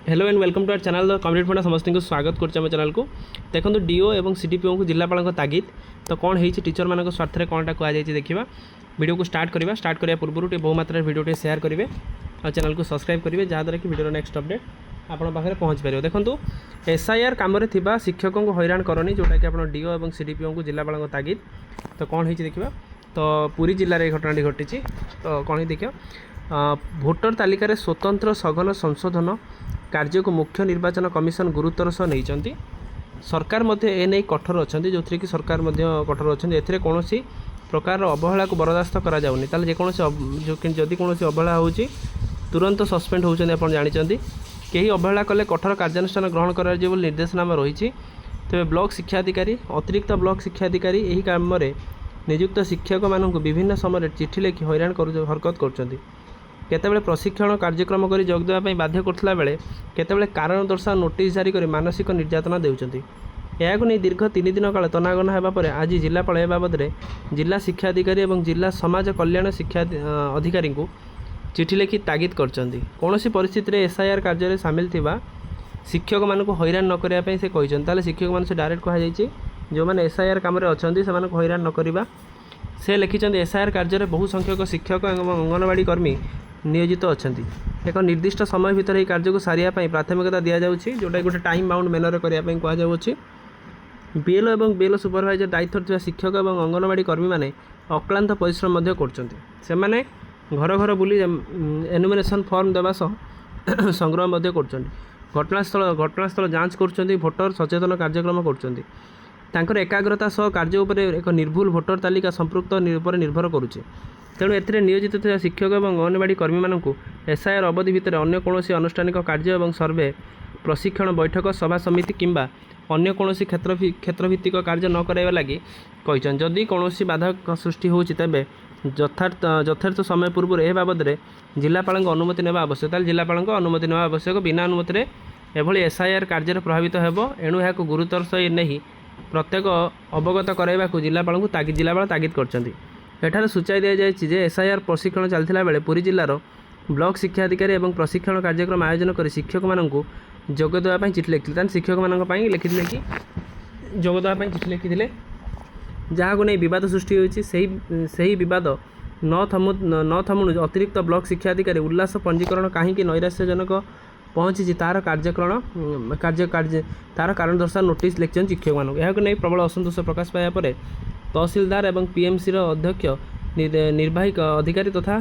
Hello and welcome to our channel the complete funda समस्त को स्वागत कर चैनल को देखो डीओ और सीडीपीओ को जिलापाल तागिद तो कौन हो टीचर मान स्वार्थ में कौनटा कहुई देखा वीडियो को स्टार्ट करने पूर्व बहु मात्रा वीडियो शेयर करेंगे और चैनल को सब्सक्राइब करेंगे जहाँद्वारा कि वीडियो नेक्स्ट अपडेट आपन पाखे पहुँच पार देखो एसआईआर कम शिक्षकों को हैरान करनी जोटा कि आप डीओ और सीडीपीओ को जिलापाल तागिद तो कौन हो देखा तो पुरी जिले में घटना घटी तो कौन देखिए भोटर तालिकार स्वतंत्र सघन संशोधन कार्य को मुख्य निर्वाचन कमिशन गुरुत्वर सह नहीं सरकार एने कठोर अच्छा जो थी कि सरकार कठोर अच्छा ए कौन प्रकार अवहेला को बरदास्त करा जाउनी ताले जदि कौन अवहेला हो तुरंत सस्पेंड होती आप जानते कहीं अवहेला कले कठोर कार्यानुष्ठान ग्रहण कर निर्देशनामा रही तेज ब्लॉक शिक्षाधिकारी अतिरिक्त ब्लॉक शिक्षाधिकारी यही काम नियुक्त शिक्षक मानक विभिन्न समय चिठी लिखि हैरान हरकत कर केतेबेले प्रशिक्षण कार्यक्रम कर जोग देवाई बाध्य करथिला बेले केतेबेले कारण दर्शा नोटिस जारी कर मानसिक निर्यातना देउचंती यह नहीं दीर्घ 3 दिन काल तनागना होगा पर आज जिलापाल बाबद जिला शिक्षाधिकारी और जिला समाज कल्याण शिक्षा अधिकारी को चिठी लिखि तागिद करचंती कौन परिस्थिति में एसआईआर कार्य सामिल थिबा शिक्षक मानक हैरान न करने से कहते शिक्षक मान डायरेक्ट कहुई जो मैंने एसआईआर कम अच्छा से हैरान न करवा से लिखिं एसआईआर कार्य बहु संख्यक शिक्षक और अंगनवाड़ी कर्मी नियोजित अच्छा एक निर्दिष्ट समय भितर यह कार्य को सारिया प्राथमिकता दि जाऊँगी जोटा गोटे टाइम बाउंड मेनर करने कहुच्छी बीएलओ और बीएलओ सुपरवाइजर दायित्व थी शिक्षक और अंगनवाड़ी कर्मी मैंने अक्लांत परिश्रम कर घर घर बुली एनुमिनेशन फॉर्म देवा सह संग्रह घटनास्थल जांच कर भोटर सचेतन कार्यक्रम कर एकाग्रता सह कार्य उपर एक निर्भुल भोटर तालिका संपृक्त निर्भर करुचे तेणु एथिरे नियोजित थिबा शिक्षक और अंगनवाड़ी कर्मी मानक एसआईआर अवधि भितर अन्य कौन अनुष्ठानिक कार्य और सर्वे प्रशिक्षण बैठक सभा समिति किंबा अन्य कौन क्षेत्रभित्तिक कार्य न कराइबा लगी कहछन जदि कौन बाधक सृष्टि होछि तेबे यथार्थ समय पूर्व ए बाबद जिलापाल अनुमति नेबा आवश्यक जिलापाल अनुमति नेबा आवश्यक बिना अनुमति एभली एसआईआर कार्य प्रभावित हेबो एणु यह गुरुतर सह नहीं प्रत्येक अवगत कराइबा जिलापाल तागिद करछन्ती एठारे सूचाई दि जाए एसआईआर प्रशिक्षण चलता बेले पुरी जिलार ब्लॉक शिक्षाधिकारी और प्रशिक्षण कार्यक्रम आयोजन कर शिक्षक मानक जोग देवाई चिठी लिखी शिक्षक मानक लिखी कि जोग देवाई चिठी लिखी जहाँ को नहीं बद सृष्टि होती बद न थमुणु अतिरिक्त ब्लॉक शिक्षाधिकारी उल्लास पंजीकरण कहीं नैराश्यजनक पहुँची तार कार्य तार कारण दर्शा नोटिस लिखिं शिक्षक मानक यह नहीं प्रबल असंतोष प्रकाश पाया तहसीलदार और पीएमसी अध्यक्ष निर्वाही अधिकारी तथा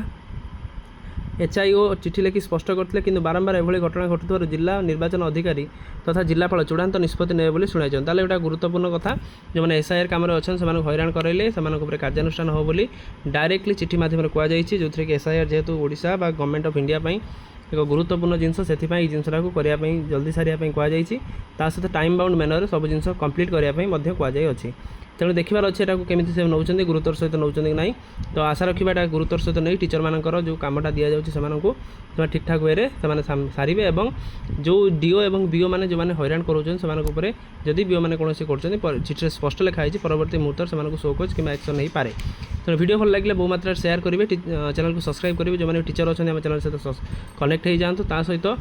एचआईओ चिठी लिखि स्पष्ट करते कि बारंबार एभली घटना घटुवर जिला निर्वाचन अधिकारी तथा जिलापाल चूड़ांत निष्पत्ति ने बोली शुणाई ताले एटा गुरुत्वपूर्ण कथा जो मैंने एसआईआर कम अच्छे से हैरान कराइले से कार्यानुष्ठान हो बोली डायरेक्टली चिठी माध्यम कहुई जो थी कि एसआईआर जेहेतु ओडिशा बा गवर्नमेंट ऑफ इंडिया एक गुरुत्वपूर्ण जिनस से जिनसा करने जल्दी सारिया कहुई सहित टाइम बाउंड मेनर सब जिन कंप्लीट करने कहुई तेणु देखिबार अच्छे केमी से नौ गुरुत्वर सहित नौ कि ना तो आशा रखा गुरुत्वर सहित नहीं टीचर मानकर जो कमटा दि जाऊँगी ठीक ठाक वे सारे और जो डीओ और बीओ मैंने जो मैंने हैरान कर जदि बीओ मैंने कौन चिठी स्पष्ट लिखाई परवर्ती मुहूर्त से शो कज कि एक्शन नहीं पारे तेणु वीडियो भल लगे बहु मात्रा शेयर करेंगे चैनल को सब्सक्राइब करेंगे जो मैंने टीचर अच्छा आम चैनल सहित कनेक्ट हो जातु सहित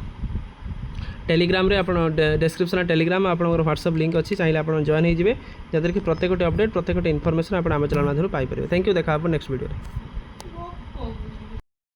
टेलीग्राम रे आपण डिस्क्रिप्शन टेलीग्राम आप व्हाट्सएप लिंक अच्छी चाहिए आप जॉइन हो जहाँद्वारा कि प्रत्येक अपडेट प्रत्येक इनफॉरमेशन आप आम चैनल माध्यम पाइपर थैंक यू देखा नेक्स्ट वीडियो।